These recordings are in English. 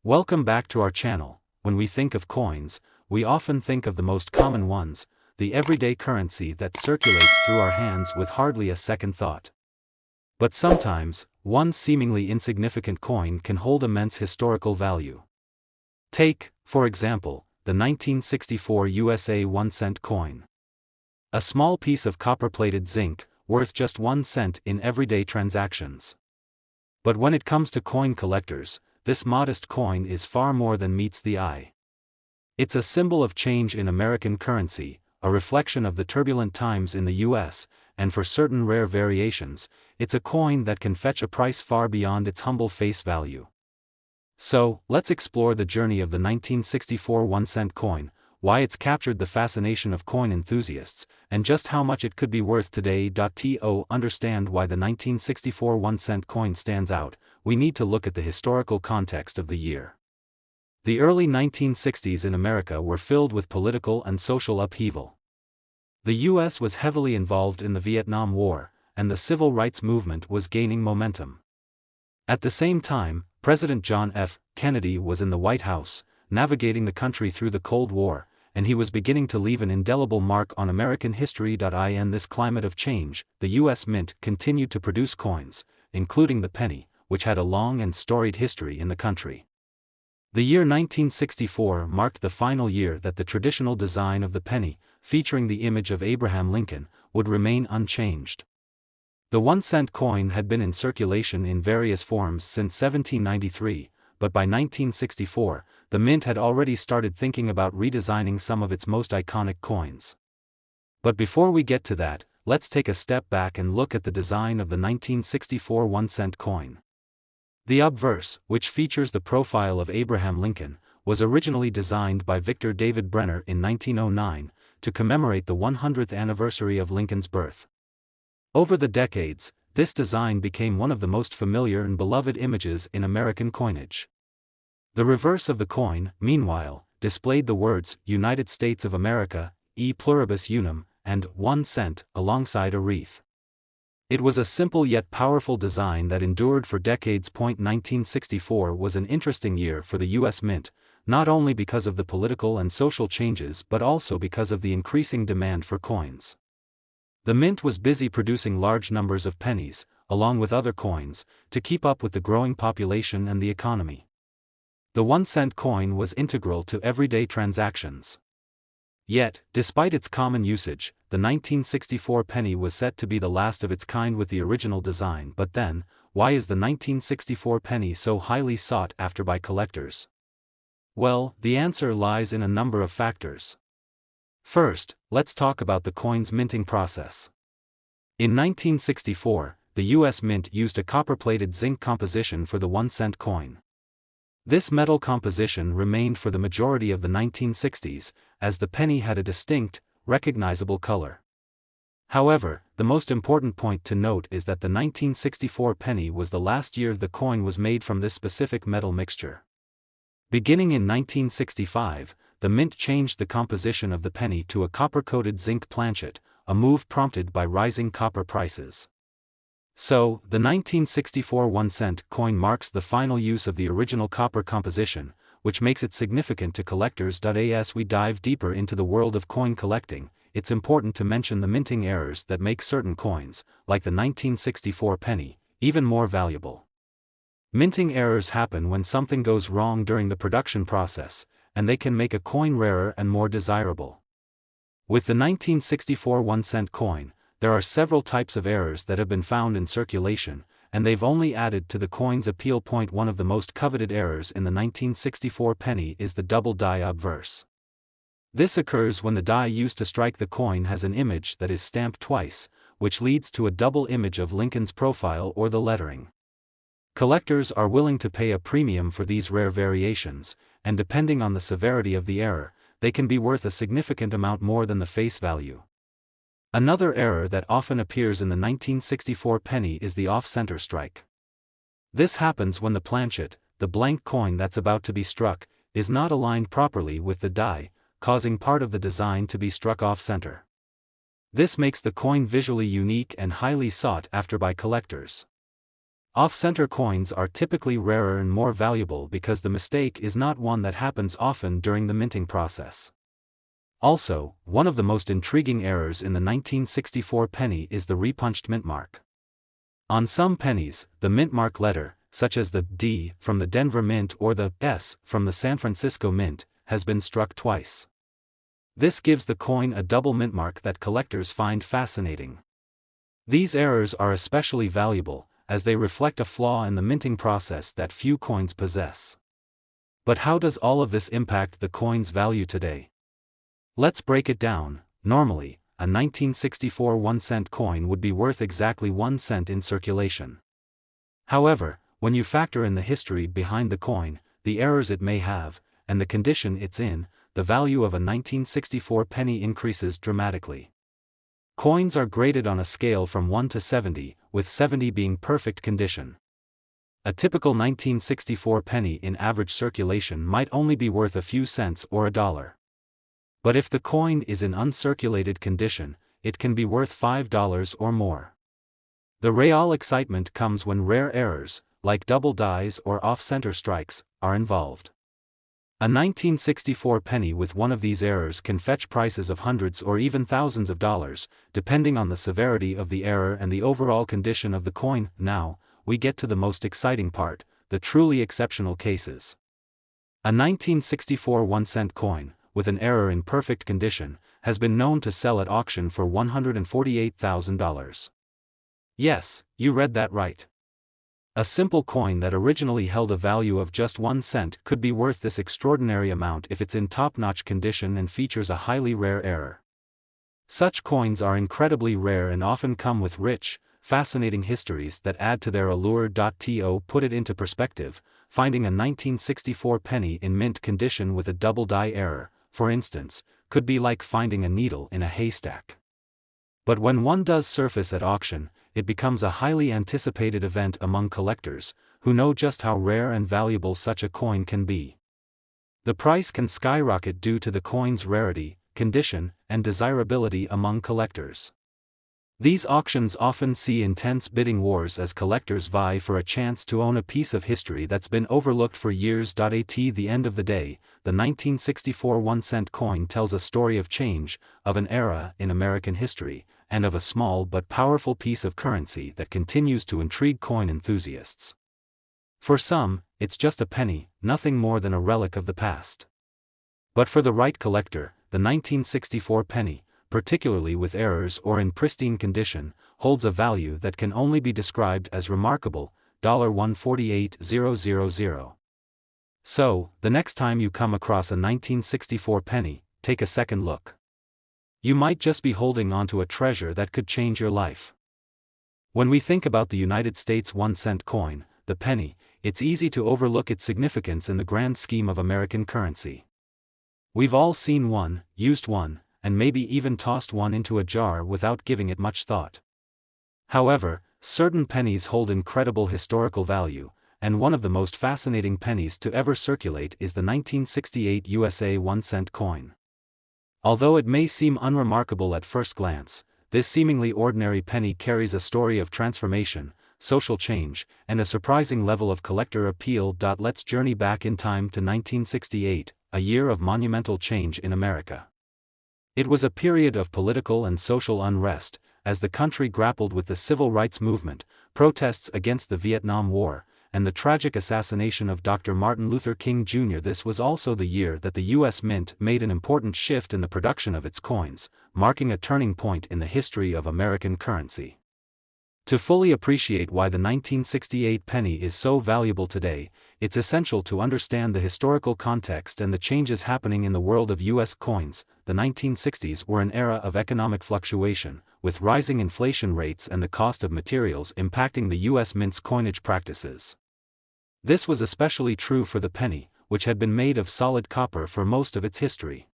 Welcome back to our channel. When we think of coins, we often think of the most common ones, the everyday currency that circulates through our hands with hardly a second thought. But sometimes, one seemingly insignificant coin can hold immense historical value. Take, for example, the 1964 USA 1-cent coin. A small piece of copper-plated zinc, worth just 1 cent in everyday transactions. But when it comes to coin collectors, this modest coin is far more than meets the eye. It's a symbol of change in American currency, a reflection of the turbulent times in the US, and for certain rare variations, it's a coin that can fetch a price far beyond its humble face value. So, let's explore the journey of the 1964 1-cent coin, why it's captured the fascination of coin enthusiasts, and just how much it could be worth today. To understand why the 1964 1-cent coin stands out, we need to look at the historical context of the year. The early 1960s in America were filled with political and social upheaval. The US was heavily involved in the Vietnam War, and the civil rights movement was gaining momentum. At the same time, President John F. Kennedy was in the White House, navigating the country through the Cold War, and he was beginning to leave an indelible mark on American history. In this climate of change, the U.S. Mint continued to produce coins, including the penny, which had a long and storied history in the country. The year 1964 marked the final year that the traditional design of the penny, featuring the image of Abraham Lincoln, would remain unchanged. The 1-cent coin had been in circulation in various forms since 1793, but by 1964, the Mint had already started thinking about redesigning some of its most iconic coins. But before we get to that, let's take a step back and look at the design of the 1964 1-cent coin. The obverse, which features the profile of Abraham Lincoln, was originally designed by Victor David Brenner in 1909, to commemorate the 100th anniversary of Lincoln's birth. Over the decades, this design became one of the most familiar and beloved images in American coinage. The reverse of the coin, meanwhile, displayed the words United States of America, e pluribus unum, and 1 cent, alongside a wreath. It was a simple yet powerful design that endured for decades. 1964 was an interesting year for the U.S. Mint, not only because of the political and social changes but also because of the increasing demand for coins. The Mint was busy producing large numbers of pennies, along with other coins, to keep up with the growing population and the economy. The 1-cent coin was integral to everyday transactions. Yet, despite its common usage, the 1964 penny was set to be the last of its kind with the original design. But then, why is the 1964 penny so highly sought after by collectors? Well, the answer lies in a number of factors. First, let's talk about the coin's minting process. In 1964, the U.S. Mint used a copper-plated zinc composition for the 1-cent coin. This metal composition remained for the majority of the 1960s, as the penny had a distinct, recognizable color. However, the most important point to note is that the 1964 penny was the last year the coin was made from this specific metal mixture. Beginning in 1965, the Mint changed the composition of the penny to a copper-coated zinc planchet, a move prompted by rising copper prices. So, the 1964 1-cent coin marks the final use of the original copper composition, which makes it significant to collectors. As we dive deeper into the world of coin collecting, it's important to mention the minting errors that make certain coins, like the 1964 penny, even more valuable. Minting errors happen when something goes wrong during the production process, and they can make a coin rarer and more desirable. With the 1964 1-cent coin, there are several types of errors that have been found in circulation, and they've only added to the coin's appeal. One of the most coveted errors in the 1964 penny is the double die obverse. This occurs when the die used to strike the coin has an image that is stamped twice, which leads to a double image of Lincoln's profile or the lettering. Collectors are willing to pay a premium for these rare variations, and depending on the severity of the error, they can be worth a significant amount more than the face value. Another error that often appears in the 1964 penny is the off-center strike. This happens when the planchet, the blank coin that's about to be struck, is not aligned properly with the die, causing part of the design to be struck off-center. This makes the coin visually unique and highly sought after by collectors. Off-center coins are typically rarer and more valuable because the mistake is not one that happens often during the minting process. Also, one of the most intriguing errors in the 1964 penny is the repunched mint mark. On some pennies, the mint mark letter, such as the D from the Denver Mint or the S from the San Francisco Mint, has been struck twice. This gives the coin a double mint mark that collectors find fascinating. These errors are especially valuable, as they reflect a flaw in the minting process that few coins possess. But how does all of this impact the coin's value today? Let's break it down. Normally, a 1964 1-cent coin would be worth exactly 1 cent in circulation. However, when you factor in the history behind the coin, the errors it may have, and the condition it's in, the value of a 1964 penny increases dramatically. Coins are graded on a scale from 1 to 70, with 70 being perfect condition. A typical 1964 penny in average circulation might only be worth a few cents or $1. But if the coin is in uncirculated condition, it can be worth $5 or more. The real excitement comes when rare errors, like double dies or off-center strikes, are involved. A 1964 penny with one of these errors can fetch prices of hundreds or even thousands of dollars, depending on the severity of the error and the overall condition of the coin. Now, we get to the most exciting part, the truly exceptional cases. A 1964 1-cent coin, with an error in perfect condition, has been known to sell at auction for $148,000. Yes, you read that right. A simple coin that originally held a value of just 1 cent could be worth this extraordinary amount if it's in top-notch condition and features a highly rare error. Such coins are incredibly rare and often come with rich, fascinating histories that add to their allure. To put it into perspective, finding a 1964 penny in mint condition with a double die error, for instance, could be like finding a needle in a haystack. But when one does surface at auction, it becomes a highly anticipated event among collectors, who know just how rare and valuable such a coin can be. The price can skyrocket due to the coin's rarity, condition, and desirability among collectors. These auctions often see intense bidding wars as collectors vie for a chance to own a piece of history that's been overlooked for years. At the end of the day, the 1964 1-cent coin tells a story of change, of an era in American history, and of a small but powerful piece of currency that continues to intrigue coin enthusiasts. For some, it's just a penny, nothing more than a relic of the past. But for the right collector, the 1964 penny, particularly with errors or in pristine condition, holds a value that can only be described as remarkable, $148,000. So, the next time you come across a 1964 penny, take a second look. You might just be holding onto a treasure that could change your life. When we think about the United States 1-cent coin, the penny, it's easy to overlook its significance in the grand scheme of American currency. We've all seen one, used one, and maybe even tossed one into a jar without giving it much thought. However, certain pennies hold incredible historical value, and one of the most fascinating pennies to ever circulate is the 1968 USA 1-cent coin. Although it may seem unremarkable at first glance, this seemingly ordinary penny carries a story of transformation, social change, and a surprising level of collector appeal. Let's journey back in time to 1968, a year of monumental change in America. It was a period of political and social unrest, as the country grappled with the civil rights movement, protests against the Vietnam War, and the tragic assassination of Dr. Martin Luther King Jr. This was also the year that the U.S. Mint made an important shift in the production of its coins, marking a turning point in the history of American currency. To fully appreciate why the 1968 penny is so valuable today, it's essential to understand the historical context and the changes happening in the world of U.S. coins. The 1960s were an era of economic fluctuation, with rising inflation rates and the cost of materials impacting the U.S. Mint's coinage practices. This was especially true for the penny, which had been made of solid copper for most of its history.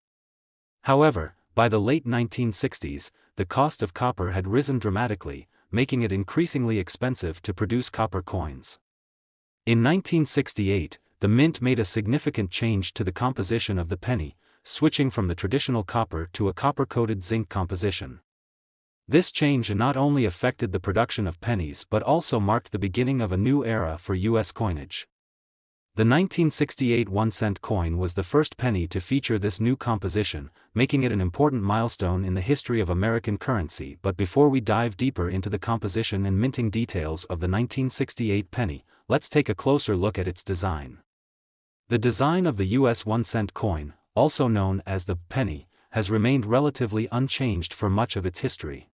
However, by the late 1960s, the cost of copper had risen dramatically, making it increasingly expensive to produce copper coins. In 1968, the mint made a significant change to the composition of the penny, switching from the traditional copper to a copper-coated zinc composition. This change not only affected the production of pennies but also marked the beginning of a new era for U.S. coinage. The 1968 1-cent coin was the first penny to feature this new composition, making it an important milestone in the history of American currency. But before we dive deeper into the composition and minting details of the 1968 penny, let's take a closer look at its design. The design of the U.S. 1-cent coin, also known as the penny, has remained relatively unchanged for much of its history.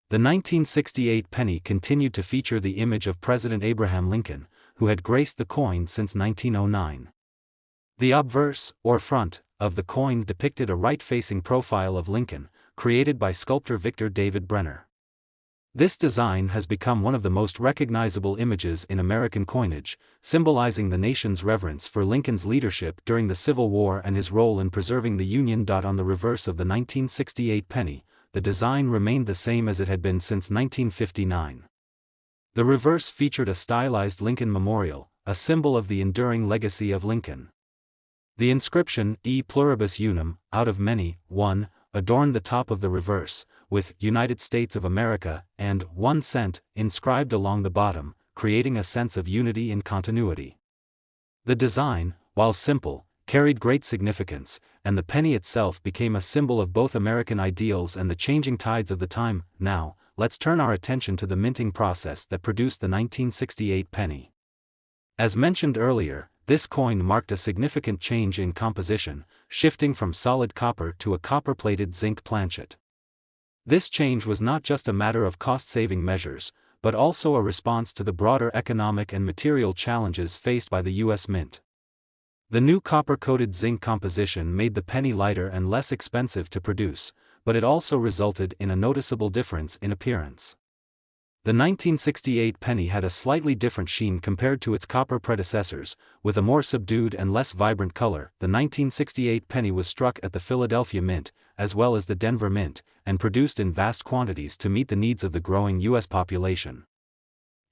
The 1968 penny continued to feature the image of President Abraham Lincoln, who had graced the coin since 1909. The obverse, or front, of the coin depicted a right-facing profile of Lincoln, created by sculptor Victor David Brenner. This design has become one of the most recognizable images in American coinage, symbolizing the nation's reverence for Lincoln's leadership during the Civil War and his role in preserving the Union. On the reverse of the 1968 penny, the design remained the same as it had been since 1959. The reverse featured a stylized Lincoln memorial, a symbol of the enduring legacy of Lincoln. The inscription, E pluribus unum, out of many, one, adorned the top of the reverse, with United States of America and 1 cent inscribed along the bottom, creating a sense of unity and continuity. The design, while simple, carried great significance, and the penny itself became a symbol of both American ideals and the changing tides of the time. Now, let's turn our attention to the minting process that produced the 1968 penny. As mentioned earlier, this coin marked a significant change in composition, shifting from solid copper to a copper-plated zinc planchet. This change was not just a matter of cost-saving measures, but also a response to the broader economic and material challenges faced by the U.S. Mint. The new copper-coated zinc composition made the penny lighter and less expensive to produce, but it also resulted in a noticeable difference in appearance. The 1968 penny had a slightly different sheen compared to its copper predecessors, with a more subdued and less vibrant color. The 1968 penny was struck at the Philadelphia Mint, as well as the Denver Mint, and produced in vast quantities to meet the needs of the growing U.S. population.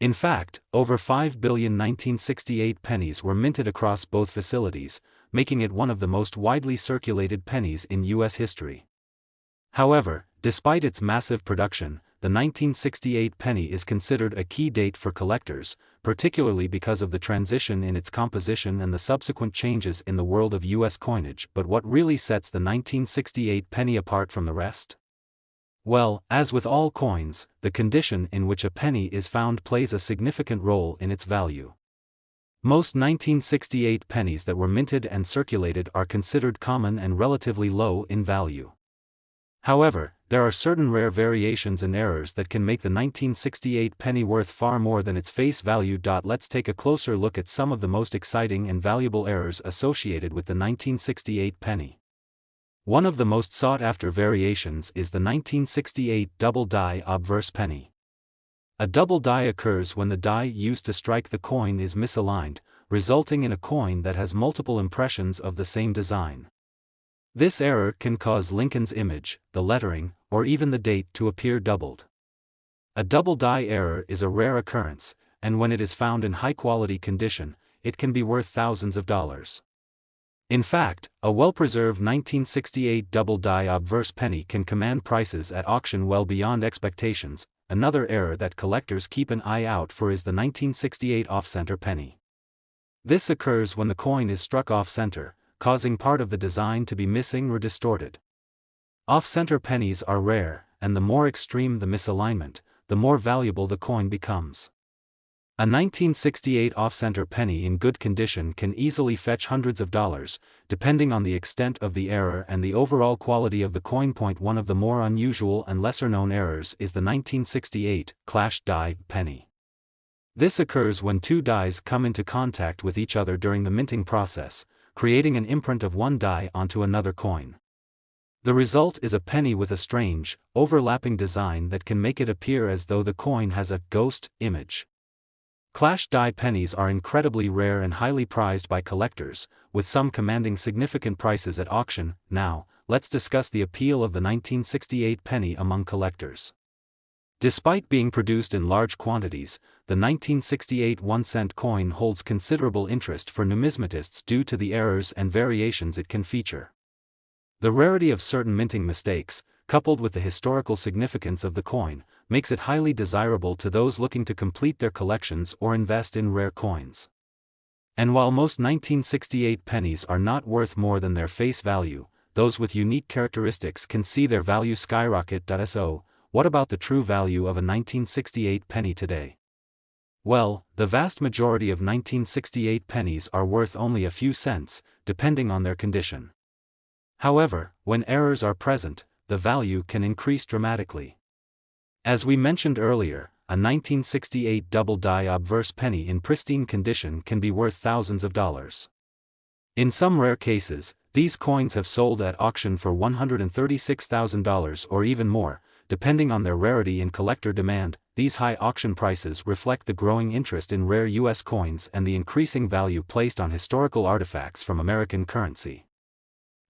In fact, over 5 billion 1968 pennies were minted across both facilities, making it one of the most widely circulated pennies in U.S. history. However, despite its massive production, the 1968 penny is considered a key date for collectors, particularly because of the transition in its composition and the subsequent changes in the world of U.S. coinage. But what really sets the 1968 penny apart from the rest? Well, as with all coins, the condition in which a penny is found plays a significant role in its value. Most 1968 pennies that were minted and circulated are considered common and relatively low in value. However, there are certain rare variations and errors that can make the 1968 penny worth far more than its face value. Let's take a closer look at some of the most exciting and valuable errors associated with the 1968 penny. One of the most sought-after variations is the 1968 double die obverse penny. A double die occurs when the die used to strike the coin is misaligned, resulting in a coin that has multiple impressions of the same design. This error can cause Lincoln's image, the lettering, or even the date to appear doubled. A double die error is a rare occurrence, and when it is found in high-quality condition, it can be worth thousands of dollars. In fact, a well-preserved 1968 double die obverse penny can command prices at auction well beyond expectations. Another error that collectors keep an eye out for is the 1968 off-center penny. This occurs when the coin is struck off-center, causing part of the design to be missing or distorted. Off-center pennies are rare, and the more extreme the misalignment, the more valuable the coin becomes. A 1968 off-center penny in good condition can easily fetch hundreds of dollars, depending on the extent of the error and the overall quality of the coin. One of the more unusual and lesser-known errors is the 1968 clash die penny. This occurs when two dies come into contact with each other during the minting process, creating an imprint of one die onto another coin. The result is a penny with a strange, overlapping design that can make it appear as though the coin has a ghost image. Clash die pennies are incredibly rare and highly prized by collectors, with some commanding significant prices at auction. Now, let's discuss the appeal of the 1968 penny among collectors. Despite being produced in large quantities, the 1968 1-cent coin holds considerable interest for numismatists due to the errors and variations it can feature. The rarity of certain minting mistakes, coupled with the historical significance of the coin, makes it highly desirable to those looking to complete their collections or invest in rare coins. And while most 1968 pennies are not worth more than their face value, those with unique characteristics can see their value skyrocket. So, what about the true value of a 1968 penny today? Well, the vast majority of 1968 pennies are worth only a few cents, depending on their condition. However, when errors are present, the value can increase dramatically. As we mentioned earlier, a 1968 double-die obverse penny in pristine condition can be worth thousands of dollars. In some rare cases, these coins have sold at auction for $136,000 or even more, depending on their rarity and collector demand. These high auction prices reflect the growing interest in rare U.S. coins and the increasing value placed on historical artifacts from American currency.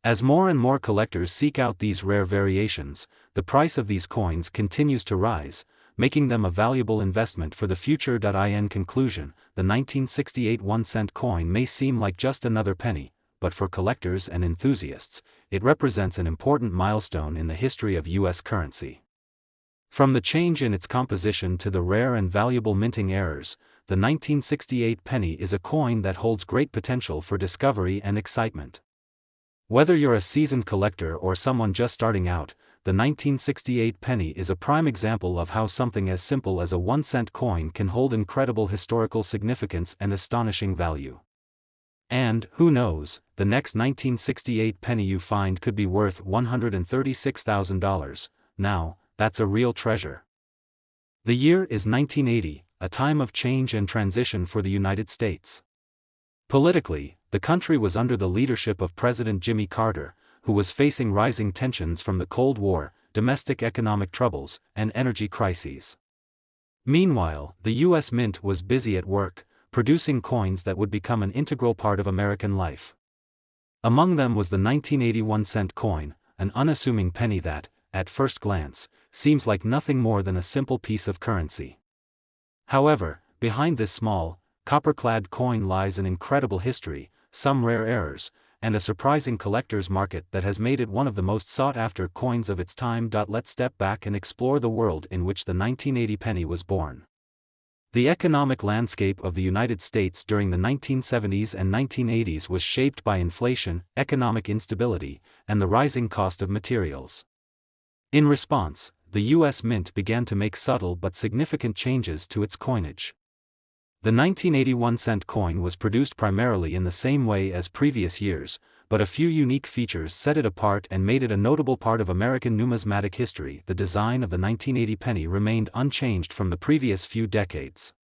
As more and more collectors seek out these rare variations, the price of these coins continues to rise, making them a valuable investment for the future. In conclusion, the 1968 1-cent coin may seem like just another penny, but for collectors and enthusiasts, it represents an important milestone in the history of U.S. currency. From the change in its composition to the rare and valuable minting errors, the 1968 penny is a coin that holds great potential for discovery and excitement. Whether you're a seasoned collector or someone just starting out, the 1968 penny is a prime example of how something as simple as a 1-cent coin can hold incredible historical significance and astonishing value. And, who knows, the next 1968 penny you find could be worth $136,000. Now, that's a real treasure. The year is 1980, a time of change and transition for the United States. Politically, the country was under the leadership of President Jimmy Carter, who was facing rising tensions from the Cold War, domestic economic troubles, and energy crises. Meanwhile, the U.S. Mint was busy at work, producing coins that would become an integral part of American life. Among them was the 1981 cent coin, an unassuming penny that, at first glance, seems like nothing more than a simple piece of currency. However, behind this small, copper-clad coin lies an incredible history, some rare errors, and a surprising collector's market that has made it one of the most sought-after coins of its time. Let's step back and explore the world in which the 1980 penny was born. The economic landscape of the United States during the 1970s and 1980s was shaped by inflation, economic instability, and the rising cost of materials. In response, the U.S. Mint began to make subtle but significant changes to its coinage. The 1981 cent coin was produced primarily in the same way as previous years, but a few unique features set it apart and made it a notable part of American numismatic history. The design of the 1980 penny remained unchanged from the previous few decades.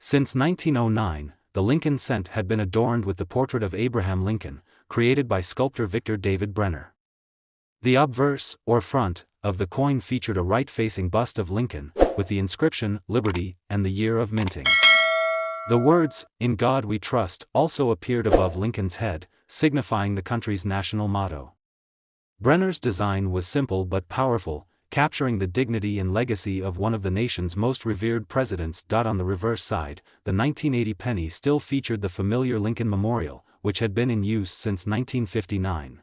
Since 1909, the Lincoln cent had been adorned with the portrait of Abraham Lincoln, created by sculptor Victor David Brenner. The obverse, or front, of the coin featured a right-facing bust of Lincoln, with the inscription, Liberty, and the year of minting. The words, "In God We Trust," also appeared above Lincoln's head, signifying the country's national motto. Brenner's design was simple but powerful, capturing the dignity and legacy of one of the nation's most revered presidents. On the reverse side, the 1980 penny still featured the familiar Lincoln Memorial, which had been in use since 1959.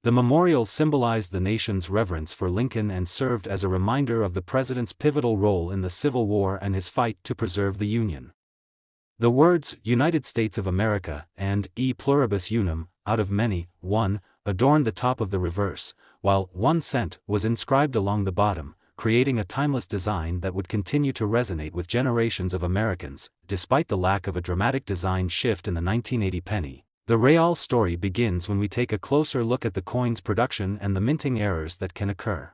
The memorial symbolized the nation's reverence for Lincoln and served as a reminder of the president's pivotal role in the Civil War and his fight to preserve the Union. The words, "United States of America," and "E pluribus unum," out of many, one, adorned the top of the reverse, while 1 cent was inscribed along the bottom, creating a timeless design that would continue to resonate with generations of Americans. Despite the lack of a dramatic design shift in the 1980 penny, the real story begins when we take a closer look at the coin's production and the minting errors that can occur.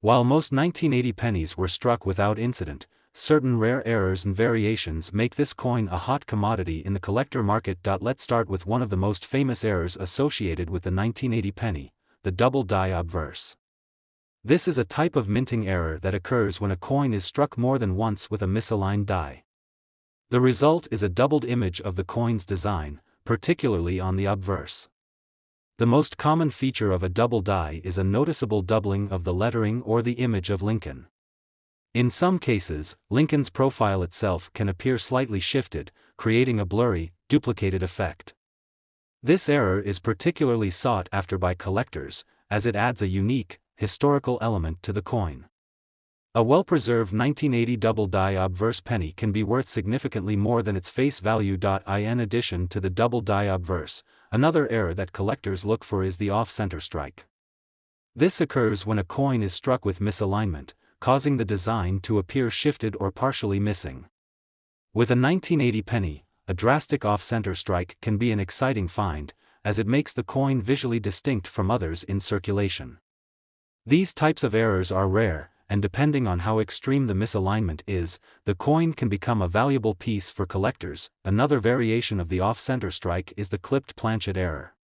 While most 1980 pennies were struck without incident, certain rare errors and variations make this coin a hot commodity in the collector market. Let's start with one of the most famous errors associated with the 1980 penny, the double die obverse. This is a type of minting error that occurs when a coin is struck more than once with a misaligned die. The result is a doubled image of the coin's design, particularly on the obverse. The most common feature of a double die is a noticeable doubling of the lettering or the image of Lincoln. In some cases, Lincoln's profile itself can appear slightly shifted, creating a blurry, duplicated effect. This error is particularly sought after by collectors, as it adds a unique, historical element to the coin. A well-preserved 1980 double-die obverse penny can be worth significantly more than its face value. In addition to the double-die obverse, another error that collectors look for is the off-center strike. This occurs when a coin is struck with misalignment, causing the design to appear shifted or partially missing. With a 1980 penny, a drastic off-center strike can be an exciting find, as it makes the coin visually distinct from others in circulation. These types of errors are rare, and depending on how extreme the misalignment is, the coin can become a valuable piece for collectors. Another variation of the off-center strike is the clipped planchet error.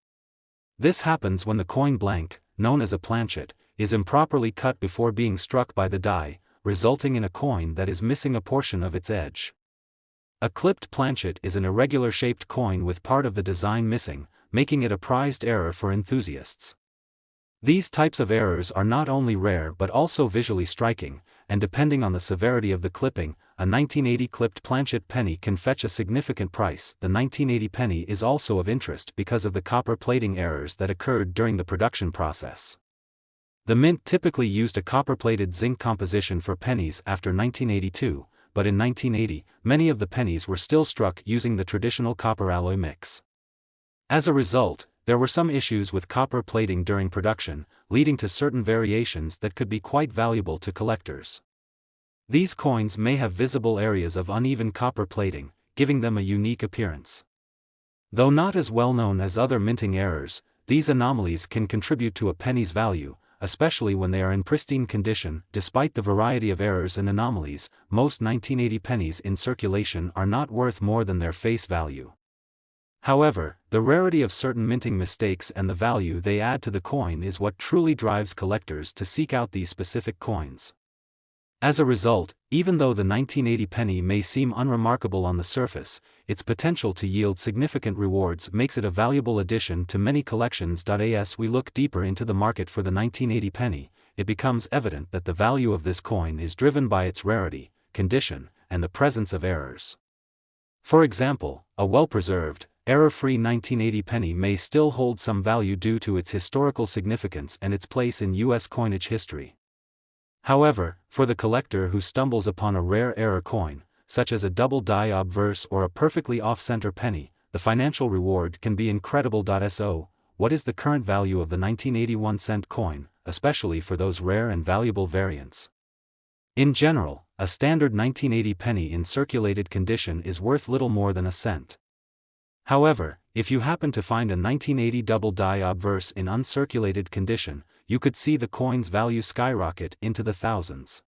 This happens when the coin blank, known as a planchet, is improperly cut before being struck by the die, resulting in a coin that is missing a portion of its edge. A clipped planchet is an irregular shaped coin with part of the design missing, making it a prized error for enthusiasts. These types of errors are not only rare but also visually striking, and depending on the severity of the clipping, a 1980 clipped planchet penny can fetch a significant price. The 1980 penny is also of interest because of the copper plating errors that occurred during the production process. The mint typically used a copper-plated zinc composition for pennies after 1982, but in 1980, many of the pennies were still struck using the traditional copper alloy mix. As a result, there were some issues with copper plating during production, leading to certain variations that could be quite valuable to collectors. These coins may have visible areas of uneven copper plating, giving them a unique appearance. Though not as well known as other minting errors, these anomalies can contribute to a penny's value, especially when they are in pristine condition. Despite the variety of errors and anomalies, most 1980 pennies in circulation are not worth more than their face value. However, the rarity of certain minting mistakes and the value they add to the coin is what truly drives collectors to seek out these specific coins. As a result, even though the 1980 penny may seem unremarkable on the surface, its potential to yield significant rewards makes it a valuable addition to many collections. As we look deeper into the market for the 1980 penny, it becomes evident that the value of this coin is driven by its rarity, condition, and the presence of errors. For example, a well-preserved, error-free 1980 penny may still hold some value due to its historical significance and its place in U.S. coinage history. However, for the collector who stumbles upon a rare error coin, such as a double-die obverse or a perfectly off-center penny, the financial reward can be incredible. So, what is the current value of the 1981-cent coin, especially for those rare and valuable variants? In general, a standard 1980 penny in circulated condition is worth little more than a cent. However, if you happen to find a 1980 double-die obverse in uncirculated condition, you could see the coin's value skyrocket into the thousands.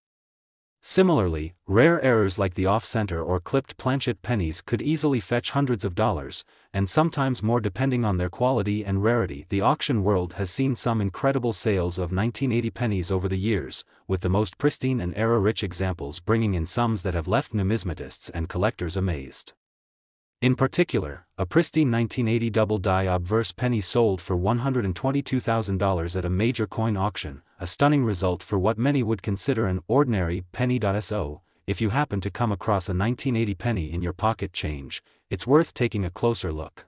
Similarly, rare errors like the off-center or clipped planchet pennies could easily fetch hundreds of dollars, and sometimes more depending on their quality and rarity. The auction world has seen some incredible sales of 1980 pennies over the years, with the most pristine and error-rich examples bringing in sums that have left numismatists and collectors amazed. In particular, a pristine 1980 double-die obverse penny sold for $122,000 at a major coin auction, a stunning result for what many would consider an ordinary penny. So, if you happen to come across a 1980 penny in your pocket change, it's worth taking a closer look.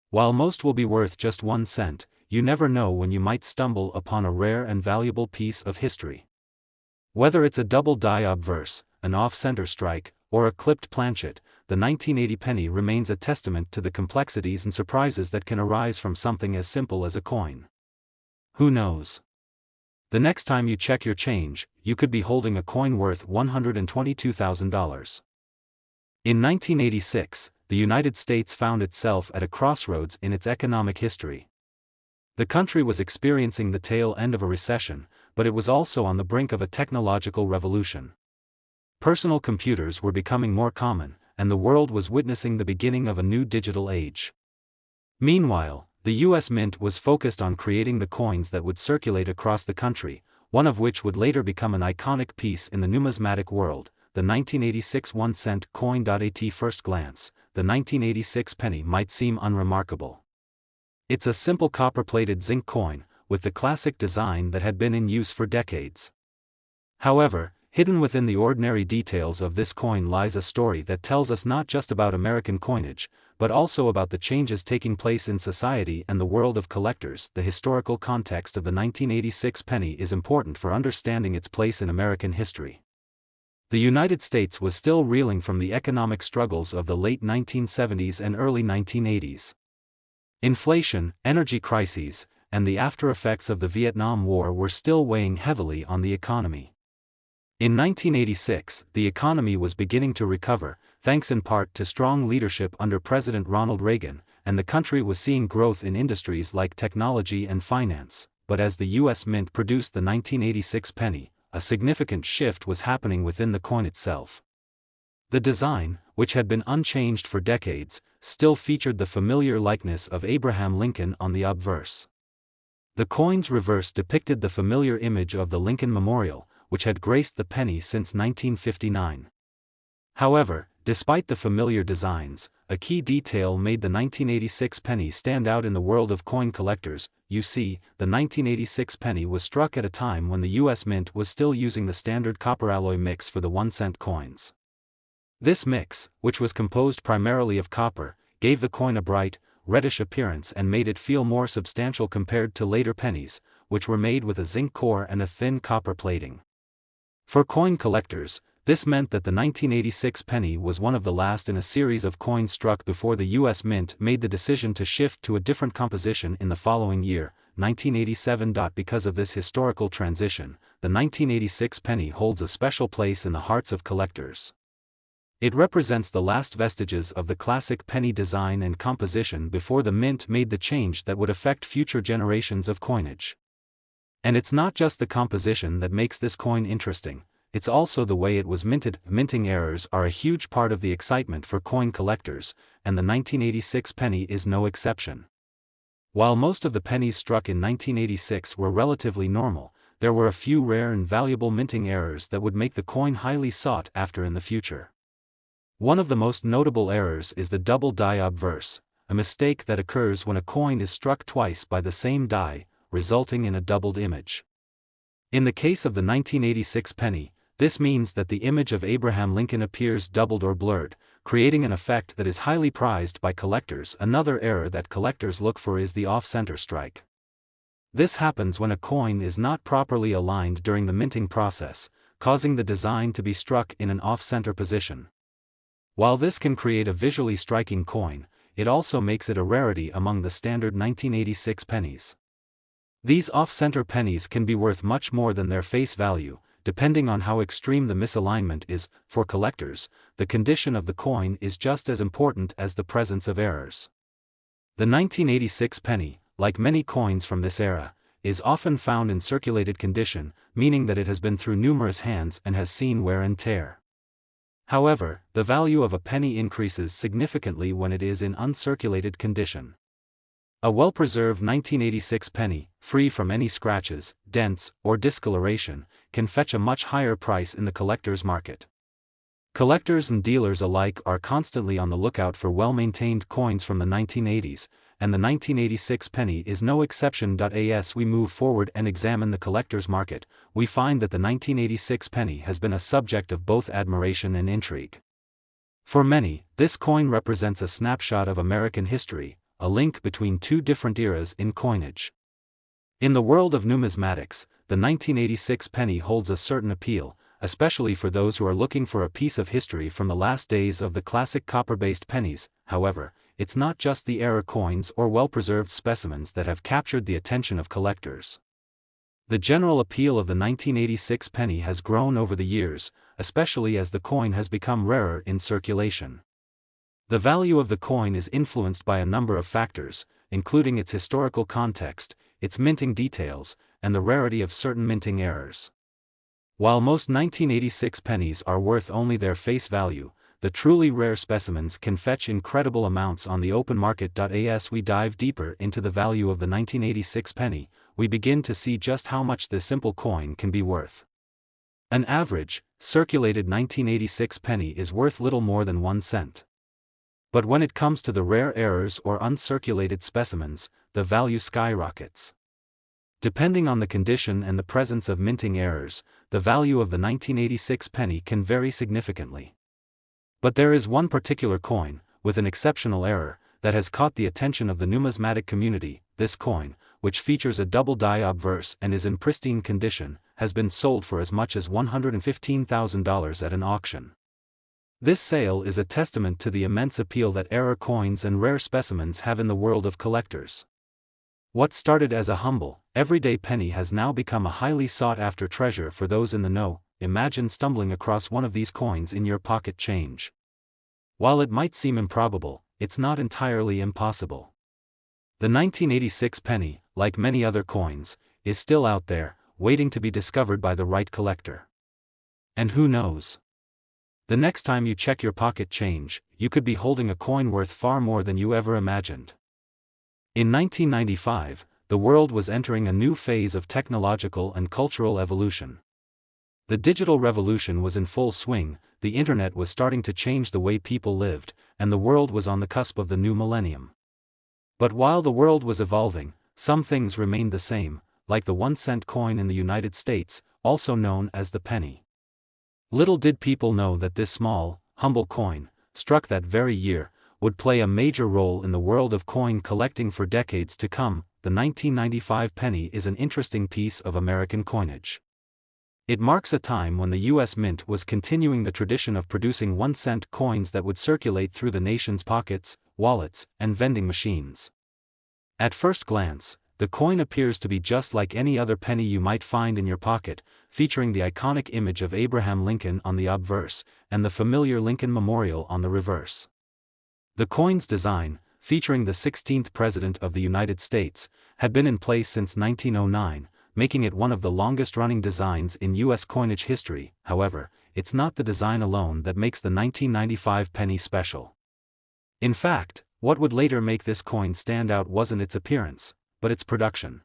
While most will be worth just 1 cent, you never know when you might stumble upon a rare and valuable piece of history. Whether it's a double-die obverse, an off-center strike, or a clipped planchet, the 1980 penny remains a testament to the complexities and surprises that can arise from something as simple as a coin. Who knows? The next time you check your change, you could be holding a coin worth $122,000. In 1986, the United States found itself at a crossroads in its economic history. The country was experiencing the tail end of a recession, but it was also on the brink of a technological revolution. Personal computers were becoming more common, and the world was witnessing the beginning of a new digital age. Meanwhile, the U.S. Mint was focused on creating the coins that would circulate across the country, one of which would later become an iconic piece in the numismatic world, the 1986 1-cent coin. At first glance, the 1986 penny might seem unremarkable. It's a simple copper-plated zinc coin, with the classic design that had been in use for decades. However, hidden within the ordinary details of this coin lies a story that tells us not just about American coinage, but also about the changes taking place in society and the world of collectors. The historical context of the 1986 penny is important for understanding its place in American history. The United States was still reeling from the economic struggles of the late 1970s and early 1980s. Inflation, energy crises, and the aftereffects of the Vietnam War were still weighing heavily on the economy. In 1986, the economy was beginning to recover, thanks in part to strong leadership under President Ronald Reagan, and the country was seeing growth in industries like technology and finance. But as the U.S. Mint produced the 1986 penny, a significant shift was happening within the coin itself. The design, which had been unchanged for decades, still featured the familiar likeness of Abraham Lincoln on the obverse. The coin's reverse depicted the familiar image of the Lincoln Memorial, which had graced the penny since 1959. However, despite the familiar designs, a key detail made the 1986 penny stand out in the world of coin collectors. You see, the 1986 penny was struck at a time when the U.S. Mint was still using the standard copper alloy mix for the 1-cent coins. This mix, which was composed primarily of copper, gave the coin a bright, reddish appearance and made it feel more substantial compared to later pennies, which were made with a zinc core and a thin copper plating. For coin collectors, this meant that the 1986 penny was one of the last in a series of coins struck before the U.S. Mint made the decision to shift to a different composition in the following year, 1987. Because of this historical transition, the 1986 penny holds a special place in the hearts of collectors. It represents the last vestiges of the classic penny design and composition before the Mint made the change that would affect future generations of coinage. And it's not just the composition that makes this coin interesting, it's also the way it was minted. Minting errors are a huge part of the excitement for coin collectors, and the 1986 penny is no exception. While most of the pennies struck in 1986 were relatively normal, there were a few rare and valuable minting errors that would make the coin highly sought after in the future. One of the most notable errors is the double die obverse, a mistake that occurs when a coin is struck twice by the same die, resulting in a doubled image. In the case of the 1986 penny, this means that the image of Abraham Lincoln appears doubled or blurred, creating an effect that is highly prized by collectors. Another error that collectors look for is the off-center strike. This happens when a coin is not properly aligned during the minting process, causing the design to be struck in an off-center position. While this can create a visually striking coin, it also makes it a rarity among the standard 1986 pennies. These off-center pennies can be worth much more than their face value, depending on how extreme the misalignment is. For collectors, the condition of the coin is just as important as the presence of errors. The 1986 penny, like many coins from this era, is often found in circulated condition, meaning that it has been through numerous hands and has seen wear and tear. However, the value of a penny increases significantly when it is in uncirculated condition. A well-preserved 1986 penny, free from any scratches, dents, or discoloration, can fetch a much higher price in the collector's market. Collectors and dealers alike are constantly on the lookout for well-maintained coins from the 1980s, and the 1986 penny is no exception. As we move forward and examine the collector's market, we find that the 1986 penny has been a subject of both admiration and intrigue. For many, this coin represents a snapshot of American history, a link between two different eras in coinage. In the world of numismatics, the 1986 penny holds a certain appeal, especially for those who are looking for a piece of history from the last days of the classic copper-based pennies. However, it's not just the era coins or well-preserved specimens that have captured the attention of collectors. The general appeal of the 1986 penny has grown over the years, especially as the coin has become rarer in circulation. The value of the coin is influenced by a number of factors, including its historical context, its minting details, and the rarity of certain minting errors. While most 1986 pennies are worth only their face value, the truly rare specimens can fetch incredible amounts on the open market. As we dive deeper into the value of the 1986 penny, we begin to see just how much this simple coin can be worth. An average, circulated 1986 penny is worth little more than 1 cent. But when it comes to the rare errors or uncirculated specimens, the value skyrockets. Depending on the condition and the presence of minting errors, the value of the 1986 penny can vary significantly. But there is one particular coin, with an exceptional error, that has caught the attention of the numismatic community. This coin, which features a double die obverse and is in pristine condition, has been sold for as much as $115,000 at an auction. This sale is a testament to the immense appeal that error coins and rare specimens have in the world of collectors. What started as a humble, everyday penny has now become a highly sought-after treasure for those in the know. Imagine stumbling across one of these coins in your pocket change. While it might seem improbable, it's not entirely impossible. The 1986 penny, like many other coins, is still out there, waiting to be discovered by the right collector. And who knows? The next time you check your pocket change, you could be holding a coin worth far more than you ever imagined. In 1995, the world was entering a new phase of technological and cultural evolution. The digital revolution was in full swing, the internet was starting to change the way people lived, and the world was on the cusp of the new millennium. But while the world was evolving, some things remained the same, like the 1-cent coin in the United States, also known as the penny. Little did people know that this small, humble coin, struck that very year, would play a major role in the world of coin collecting for decades to come. The 1995 penny is an interesting piece of American coinage. It marks a time when the U.S. Mint was continuing the tradition of producing 1-cent coins that would circulate through the nation's pockets, wallets, and vending machines. At first glance, the coin appears to be just like any other penny you might find in your pocket, featuring the iconic image of Abraham Lincoln on the obverse, and the familiar Lincoln Memorial on the reverse. The coin's design, featuring the 16th President of the United States, had been in place since 1909, making it one of the longest-running designs in U.S. coinage history. However, it's not the design alone that makes the 1995 penny special. In fact, what would later make this coin stand out wasn't its appearance, but its production.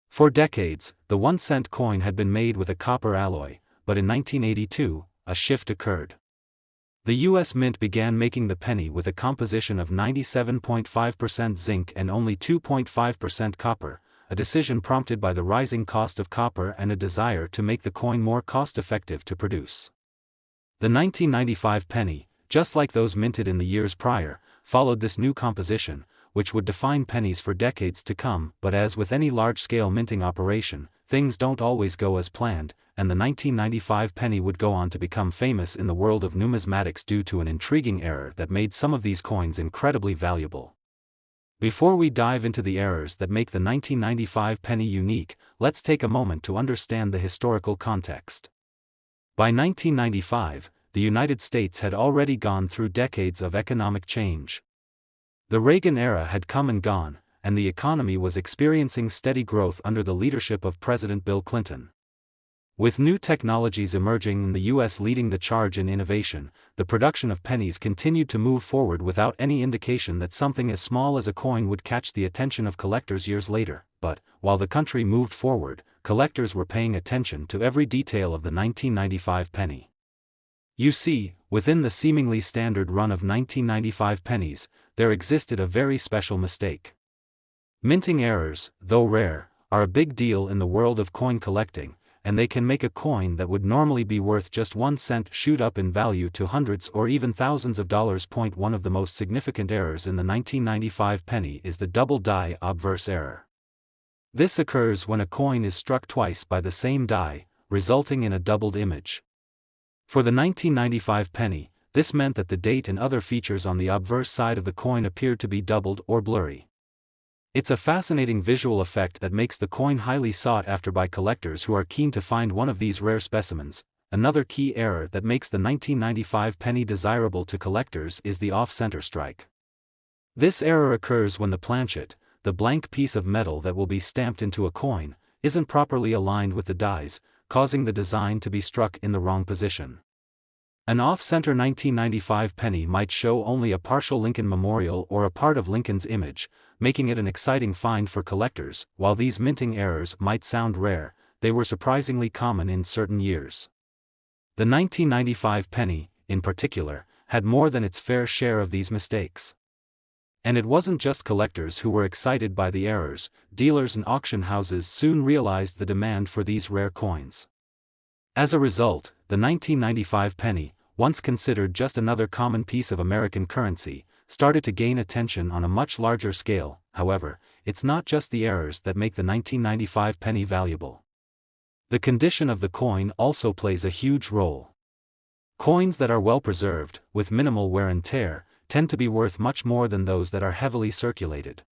For decades, the 1-cent coin had been made with a copper alloy, but in 1982, a shift occurred. The U.S. Mint began making the penny with a composition of 97.5% zinc and only 2.5% copper, a decision prompted by the rising cost of copper and a desire to make the coin more cost-effective to produce. The 1995 penny, just like those minted in the years prior, followed this new composition, which would define pennies for decades to come. But as with any large-scale minting operation, things don't always go as planned, and the 1995 penny would go on to become famous in the world of numismatics due to an intriguing error that made some of these coins incredibly valuable. Before we dive into the errors that make the 1995 penny unique, let's take a moment to understand the historical context. By 1995, the United States had already gone through decades of economic change. The Reagan era had come and gone, and the economy was experiencing steady growth under the leadership of President Bill Clinton. With new technologies emerging and the U.S. leading the charge in innovation, the production of pennies continued to move forward without any indication that something as small as a coin would catch the attention of collectors years later. But, while the country moved forward, collectors were paying attention to every detail of the 1995 penny. You see, within the seemingly standard run of 1995 pennies, there existed a very special mistake. Minting errors, though rare, are a big deal in the world of coin collecting, and they can make a coin that would normally be worth just 1 cent shoot up in value to hundreds or even thousands of dollars. One of the most significant errors in the 1995 penny is the double die obverse error. This occurs when a coin is struck twice by the same die, resulting in a doubled image. For the 1995 penny, this meant that the date and other features on the obverse side of the coin appeared to be doubled or blurry. It's a fascinating visual effect that makes the coin highly sought after by collectors who are keen to find one of these rare specimens. Another key error that makes the 1995 penny desirable to collectors is the off-center strike. This error occurs when the planchet, the blank piece of metal that will be stamped into a coin, isn't properly aligned with the dies, causing the design to be struck in the wrong position. An off-center 1995 penny might show only a partial Lincoln Memorial or a part of Lincoln's image, making it an exciting find for collectors. While these minting errors might sound rare, they were surprisingly common in certain years. The 1995 penny, in particular, had more than its fair share of these mistakes. And it wasn't just collectors who were excited by the errors. Dealers and auction houses soon realized the demand for these rare coins. As a result, the 1995 penny, once considered just another common piece of American currency, started to gain attention on a much larger scale. However, it's not just the errors that make the 1995 penny valuable. The condition of the coin also plays a huge role. Coins that are well preserved, with minimal wear and tear, tend to be worth much more than those that are heavily circulated.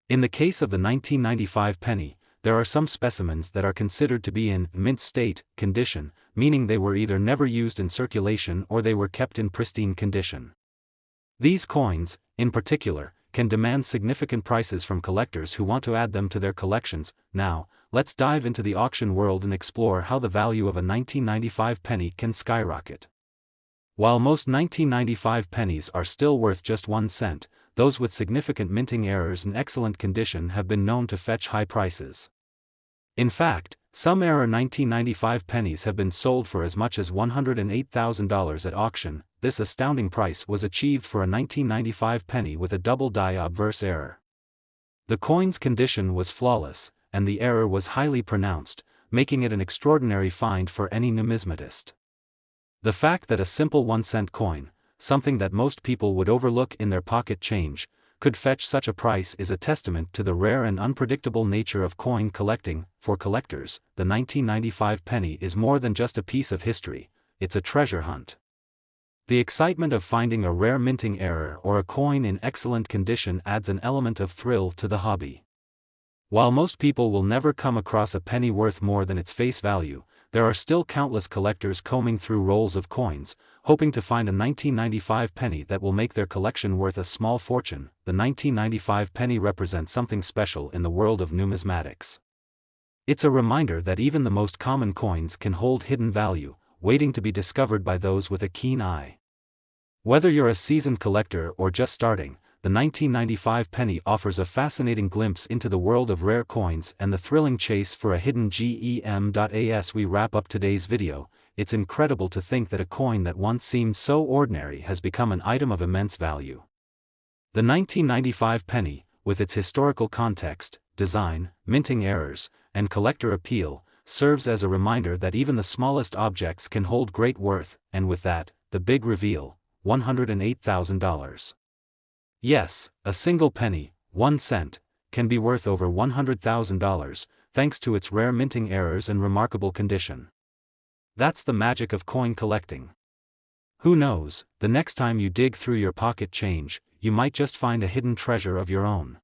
In the case of the 1995 penny, there are some specimens that are considered to be in mint state condition, meaning they were either never used in circulation or they were kept in pristine condition. These coins, in particular, can demand significant prices from collectors who want to add them to their collections. Now, let's dive into the auction world and explore how the value of a 1995 penny can skyrocket. While most 1995 pennies are still worth just 1 cent, those with significant minting errors and excellent condition have been known to fetch high prices. In fact, some error 1995 pennies have been sold for as much as $108,000 at auction. This astounding price was achieved for a 1995 penny with a double die obverse error. The coin's condition was flawless, and the error was highly pronounced, making it an extraordinary find for any numismatist. The fact that a simple 1-cent coin, something that most people would overlook in their pocket change, could fetch such a price is a testament to the rare and unpredictable nature of coin collecting. For collectors, the 1995 penny is more than just a piece of history, it's a treasure hunt. The excitement of finding a rare minting error or a coin in excellent condition adds an element of thrill to the hobby. While most people will never come across a penny worth more than its face value, there are still countless collectors combing through rolls of coins, hoping to find a 1995 penny that will make their collection worth a small fortune. The 1995 penny represents something special in the world of numismatics. It's a reminder that even the most common coins can hold hidden value, waiting to be discovered by those with a keen eye. Whether you're a seasoned collector or just starting, the 1995 penny offers a fascinating glimpse into the world of rare coins and the thrilling chase for a hidden gem. As we wrap up today's video, it's incredible to think that a coin that once seemed so ordinary has become an item of immense value. The 1995 penny, with its historical context, design, minting errors, and collector appeal, serves as a reminder that even the smallest objects can hold great worth. And with that, the big reveal: $108,000. Yes, a single penny, 1 cent, can be worth over $100,000, thanks to its rare minting errors and remarkable condition. That's the magic of coin collecting. Who knows, the next time you dig through your pocket change, you might just find a hidden treasure of your own.